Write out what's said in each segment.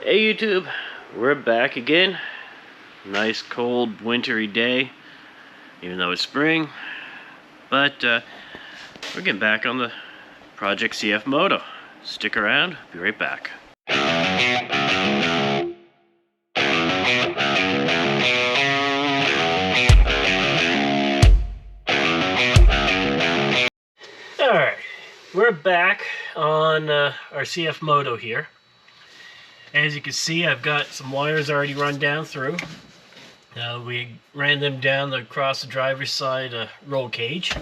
Hey YouTube, we're back again. Nice cold wintry day, even though it's spring. But we're getting back on the Project Cfmoto. Stick around, be right back. Alright, we're back on our Cfmoto here. As you can see, I've got some wires already run down through. We ran them down across the driver's side roll cage.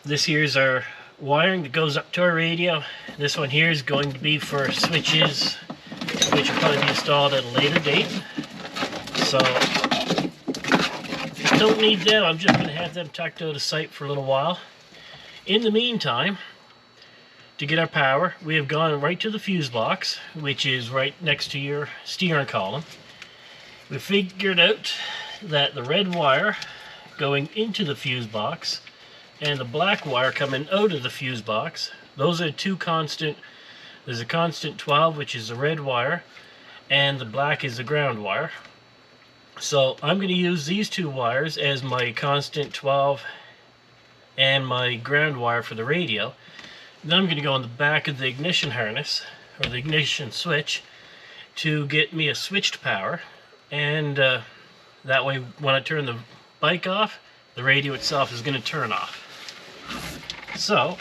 This here's our wiring that goes up to our radio. This one here is going to be for switches, which will probably be installed at a later date. So, don't need them. I'm just going to have them tucked out of sight for a little while. In the meantime, to get our power, we have gone right to the fuse box, which is right next to your steering column. We figured out that the red wire going into the fuse box and the black wire coming out of the fuse box, those are two constant. There's a constant 12, which is the red wire, and the black is the ground wire. So I'm going to use these two wires as my constant 12 and my ground wire for the radio. Then I'm going to go on the back of the ignition harness, or the ignition switch, to get me a switched power. And that way, when I turn the bike off, the radio itself is going to turn off. So,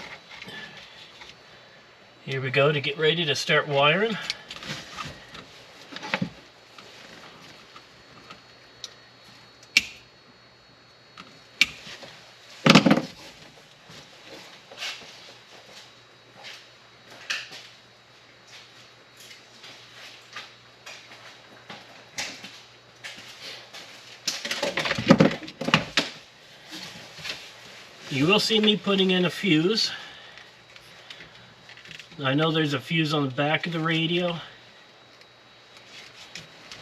here we go to get ready to start wiring. You will see me putting in a fuse. I know there's a fuse on the back of the radio,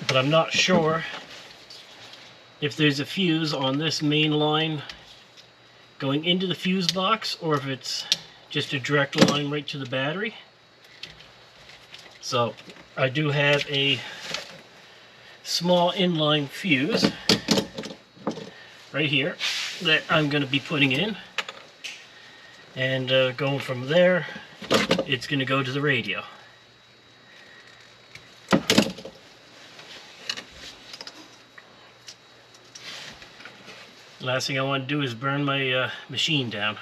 but I'm not sure if there's a fuse on this main line going into the fuse box or if it's just a direct line right to the battery. So I do have a small inline fuse right here that I'm going to be putting in, and going from there it's going to go to the radio. Last thing I want to do is burn my machine down.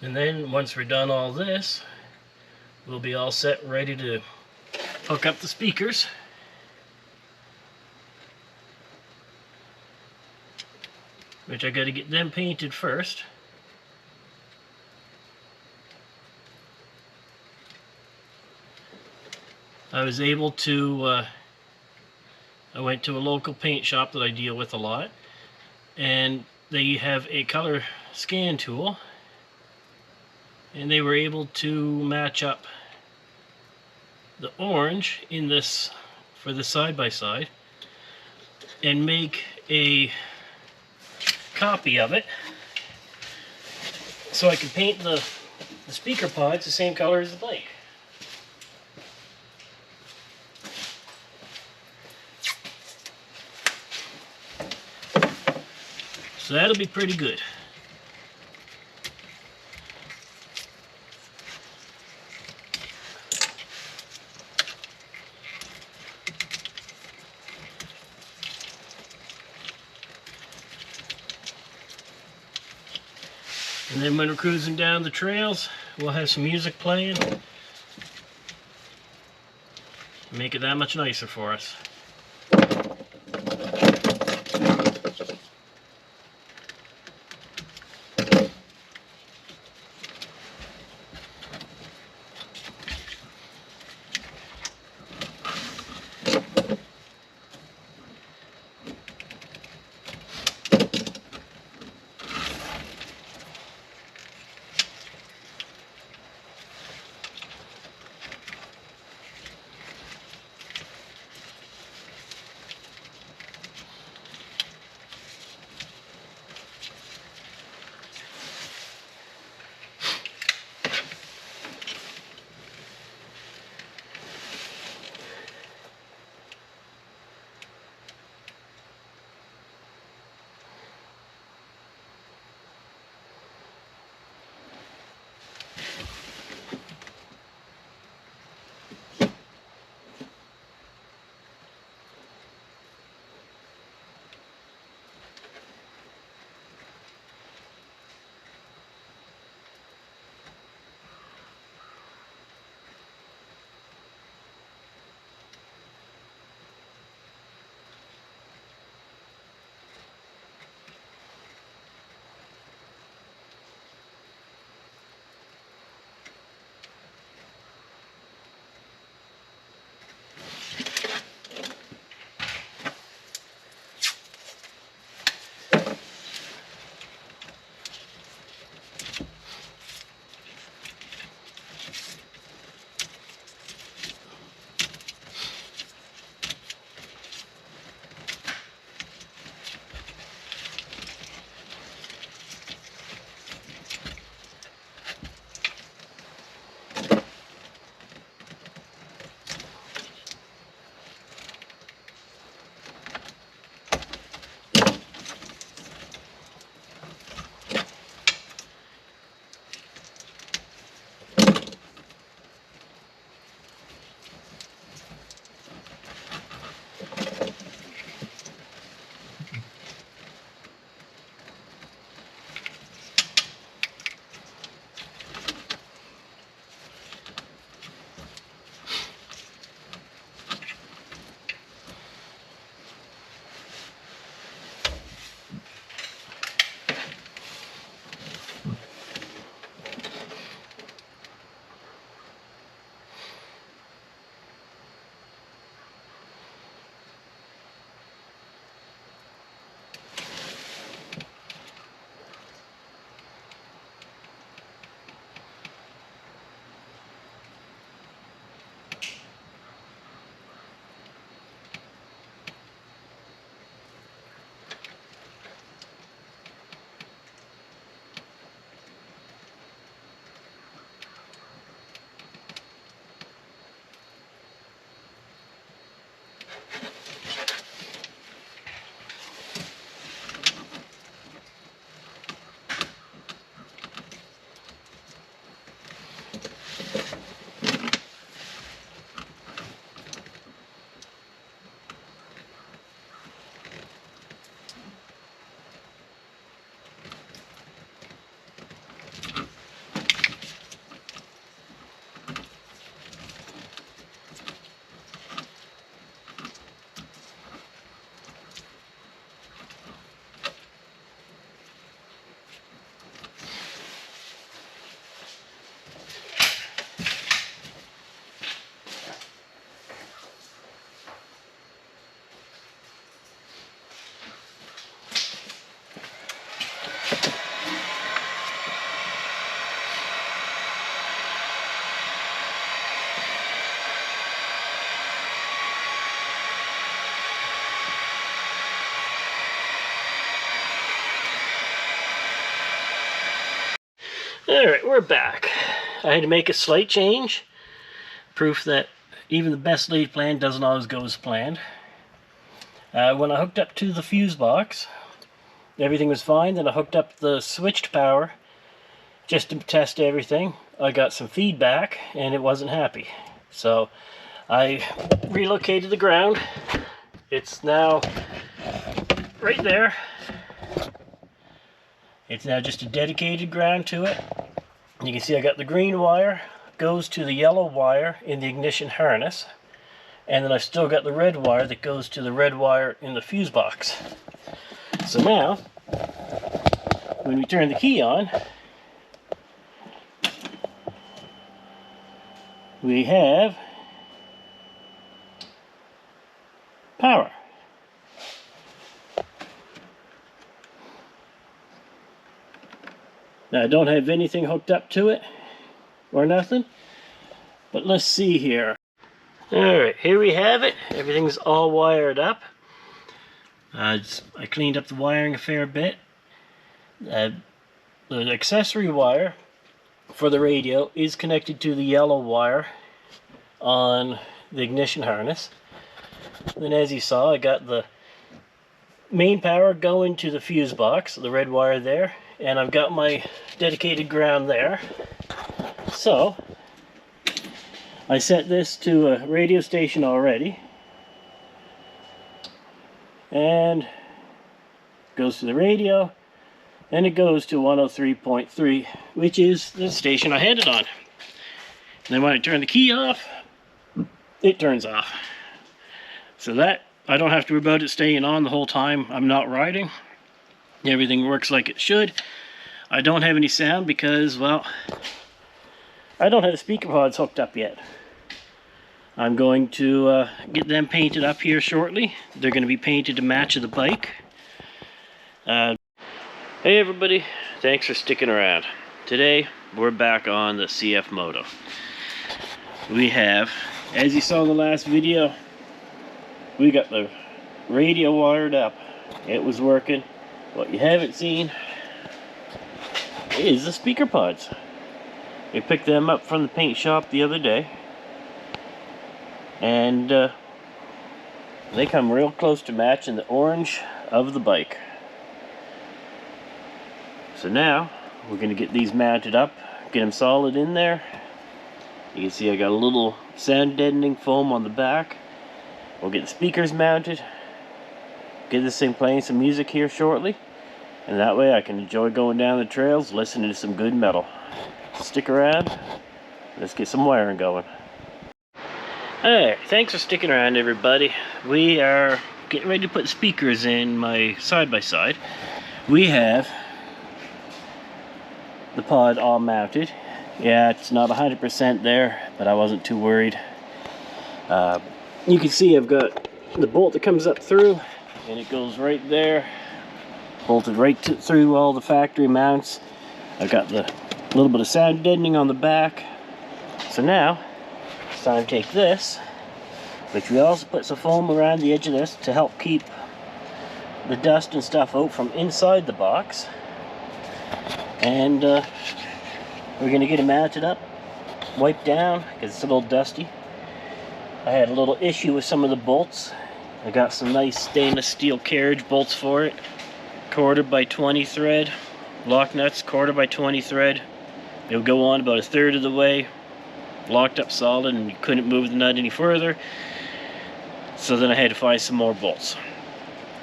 And then once we're done all this, we'll be all set, ready to hook up the speakers. Which I got to get them painted first. I was able to, I went to a local paint shop that I deal with a lot, and they have a color scan tool. And they were able to match up the orange in this for the side-by-side and make a copy of it so I can paint the speaker pods the same color as the bike. So that'll be pretty good. And then when we're cruising down the trails, we'll have some music playing. Make it that much nicer for us. Alright, we're back. I had to make a slight change. Proof that even the best laid plan doesn't always go as planned. When I hooked up to the fuse box, everything was fine. Then I hooked up the switched power just to test everything. I got some feedback and it wasn't happy. So I relocated the ground. It's now right there. It's now just a dedicated ground to it. You can see I got the green wire, goes to the yellow wire in the ignition harness. And then I've still got the red wire that goes to the red wire in the fuse box. So now, when we turn the key on, we have power. Now I don't have anything hooked up to it or nothing, but let's see here. Alright, here we have it. Everything's all wired up. I cleaned up the wiring a fair bit. The accessory wire for the radio is connected to the yellow wire on the ignition harness. Then as you saw, I got the main power going to the fuse box, the red wire there, and I've got my dedicated ground there. So I set this to a radio station already, and goes to the radio, and it goes to 103.3, which is the station I had it on. And then when I turn the key off, it turns off. So that, I don't have to worry about it staying on the whole time I'm not riding. Everything works like it should. I don't have any sound because, well, I don't have the speaker pods hooked up yet. I'm going to get them painted up here shortly. They're going to be painted to match the bike. Hey everybody, thanks for sticking around. Today we're back on the Cfmoto. We have, as you saw in the last video, we got the radio wired up. It was working. What you haven't seen is the speaker pods. We picked them up from the paint shop the other day, and they come real close to matching the orange of the bike. So now we're going to get these mounted up, get them solid in there. You can see I got a little sound deadening foam on the back. We'll get the speakers mounted, get this thing playing some music here shortly, and that way I can enjoy going down the trails listening to some good metal. Stick around, let's get some wiring going. Alright, thanks for sticking around everybody. We are getting ready to put speakers in my side-by-side. We have the pod all mounted. Yeah, it's not 100% there, but I wasn't too worried. You can see I've got the bolt that comes up through, and it goes right there, bolted right through all the factory mounts. I've got the little bit of sound deadening on the back. So now it's time to take this, which we also put some foam around the edge of this to help keep the dust and stuff out from inside the box, and we're going to get it mounted up, wiped down because it's a little dusty. I had a little issue with some of the bolts. I got some nice stainless steel carriage bolts for it, 1/4 by 20 thread, lock nuts 1/4 by 20 thread. It'll go on about 1/3 of the way, locked up solid, and you couldn't move the nut any further. So then I had to find some more bolts.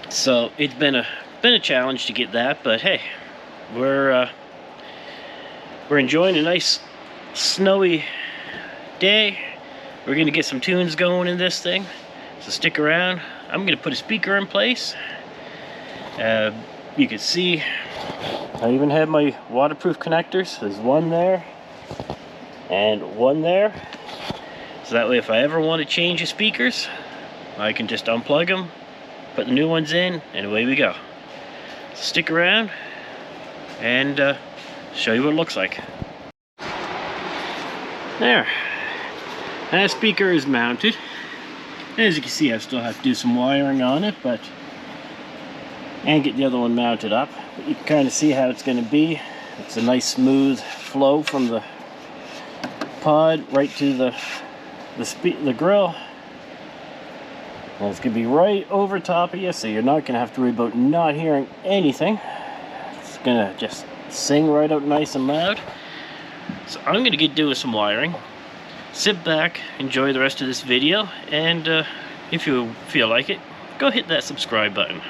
So it's been a challenge to get that, but hey, we're enjoying a nice snowy day. We're gonna get some tunes going in this thing, so stick around. I'm gonna put a speaker in place. You can see I even have my waterproof connectors. There's one there and one there, so that way if I ever want to change the speakers, I can just unplug them, put the new ones in, and away we go. So stick around and show you what it looks like. There. That speaker is mounted. As you can see, I still have to do some wiring on it, and get the other one mounted up. But you can kind of see how it's going to be. It's a nice smooth flow from the pod right to the grill. And it's going to be right over top of you, so you're not going to have to worry about not hearing anything. It's going to just sing right out nice and loud. So I'm going to get doing some wiring. Sit back, enjoy the rest of this video, and if you feel like it, go hit that subscribe button.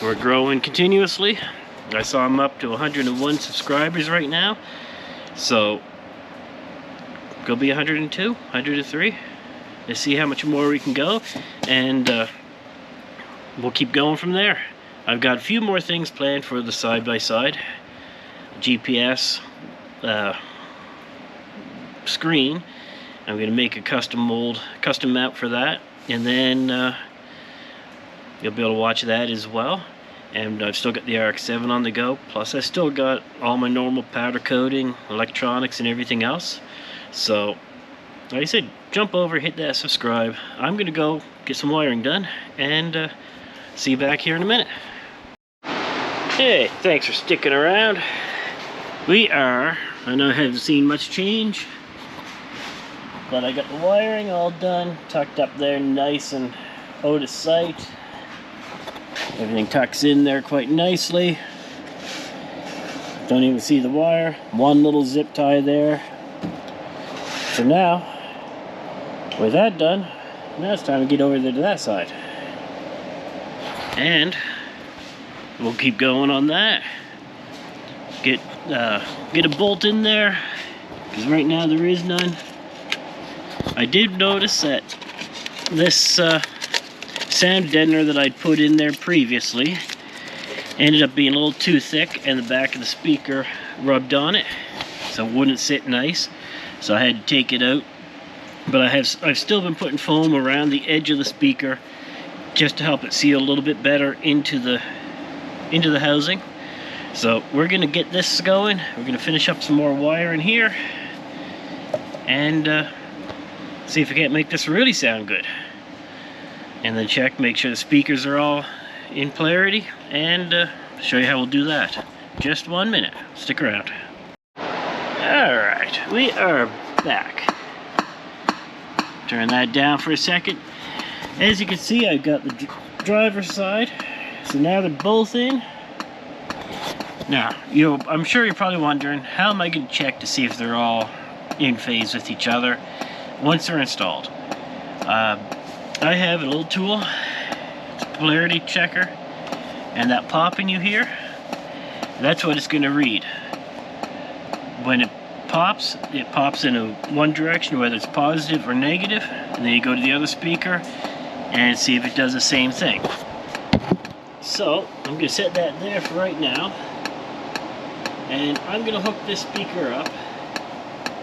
We're growing continuously. I saw I'm up to 101 subscribers right now. So go be 102, 103. Let's see how much more we can go, and we'll keep going from there. I've got a few more things planned for the side-by-side. GPS screen. I'm going to make a custom map for that, and then you'll be able to watch that as well. And I've still got the RX-7 on the go, plus I still got all my normal powder coating, electronics, and everything else. So like I said, jump over, hit that subscribe. I'm gonna go get some wiring done, and see you back here in a minute. Hey, thanks for sticking around. I know I haven't seen much change, but I got the wiring all done, tucked up there nice and out of sight. Everything tucks in there quite nicely. Don't even see the wire. One little zip tie there. So now, with that done, now it's time to get over there to that side. And we'll keep going on that. Get a bolt in there, because right now there is none. I did notice that this sound deadener that I'd put in there previously ended up being a little too thick, and the back of the speaker rubbed on it, so it wouldn't sit nice. So I had to take it out. But I've still been putting foam around the edge of the speaker just to help it seal a little bit better into the housing. So we're gonna get this going. We're gonna finish up some more wire in here, and see if we can't make this really sound good. And then make sure the speakers are all in clarity, and show you how we'll do that. Just 1 minute. Stick around. Alright, we are back. Turn that down for a second. As you can see, I've got the driver's side. So now they're both in. Now, I'm sure you're probably wondering, how am I going to check to see if they're all in phase with each other once they're installed? I have a little tool. It's a polarity checker. And that popping you hear, that's what it's going to read. When it pops in one direction, whether it's positive or negative, and then you go to the other speaker and see if it does the same thing. So I'm going to set that there for right now, and I'm going to hook this speaker up.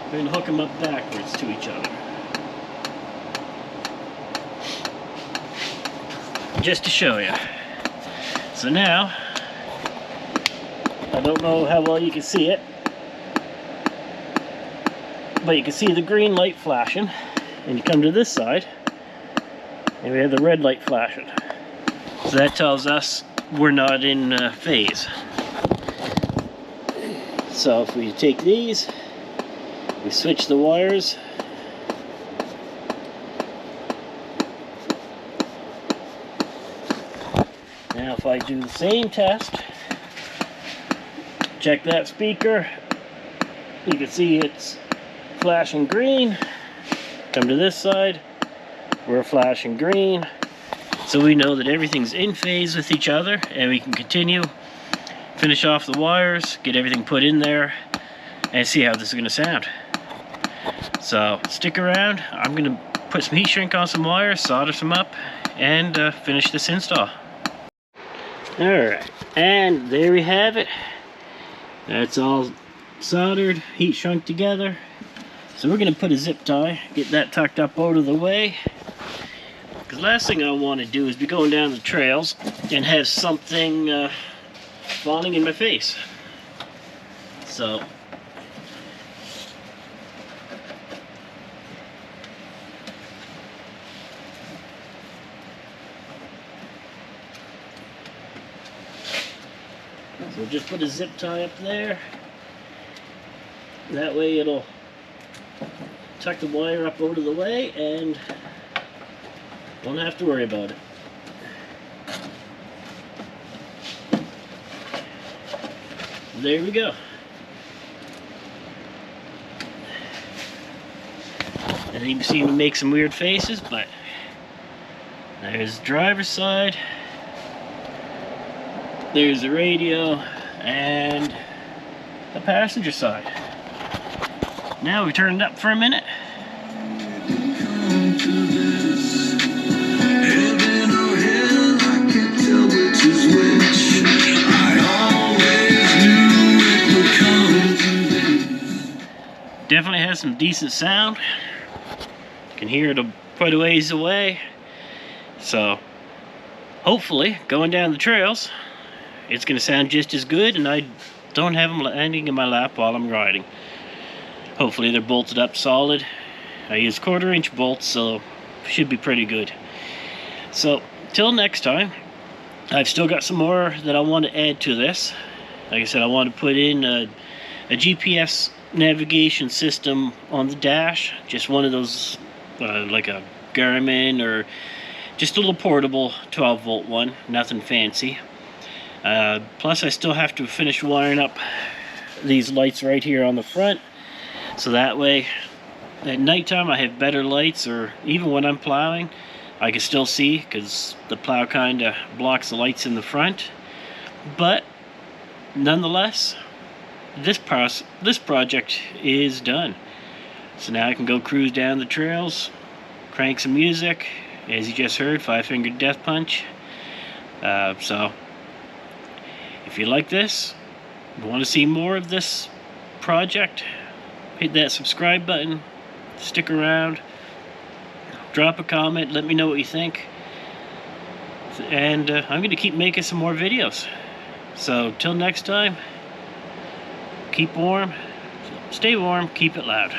I'm going to hook them up backwards to each other, just to show you. So now, I don't know how well you can see it, but you can see the green light flashing, and you come to this side and we have the red light flashing. So that tells us we're not in phase. So if we take these, we switch the wires, now if I do the same test, check that speaker, you can see it's flashing green. Come to this side, we're flashing green. So we know that everything's in phase with each other, and we can continue, finish off the wires, get everything put in there, and see how this is going to sound. So stick around. I'm going to put some heat shrink on some wires, solder some up, and finish this install. Alright, and there we have it. That's all soldered, heat shrunk together. So we're going to put a zip tie, get that tucked up out of the way. Because last thing I want to do is be going down the trails and have something falling in my face. So we'll just put a zip tie up there. That way it'll tuck the wire up out of the way and don't have to worry about it. There we go. And you can see me make some weird faces, but there's the driver's side, there's the radio, and the passenger side. Now we turn it up for a minute. Definitely has some decent sound. You can hear it quite a ways away. So hopefully going down the trails it's going to sound just as good, and I don't have them landing in my lap while I'm riding. Hopefully they're bolted up solid. I use 1/4 inch bolts, so should be pretty good. So till next time, I've still got some more that I want to add to this. Like I said, I want to put in a GPS navigation system on the dash, just one of those like a Garmin, or just a little portable 12-volt one, nothing fancy. Plus I still have to finish wiring up these lights right here on the front, so that way at nighttime I have better lights, or even when I'm plowing I can still see, because the plow kind of blocks the lights in the front. But nonetheless, this project is done. So now I can go cruise down the trails, crank some music, as you just heard, 5-Fingered Death Punch. So if you like this, want to see more of this project, hit that subscribe button, stick around, drop a comment, let me know what you think, and I'm going to keep making some more videos. So till next time, keep warm, stay warm, keep it loud.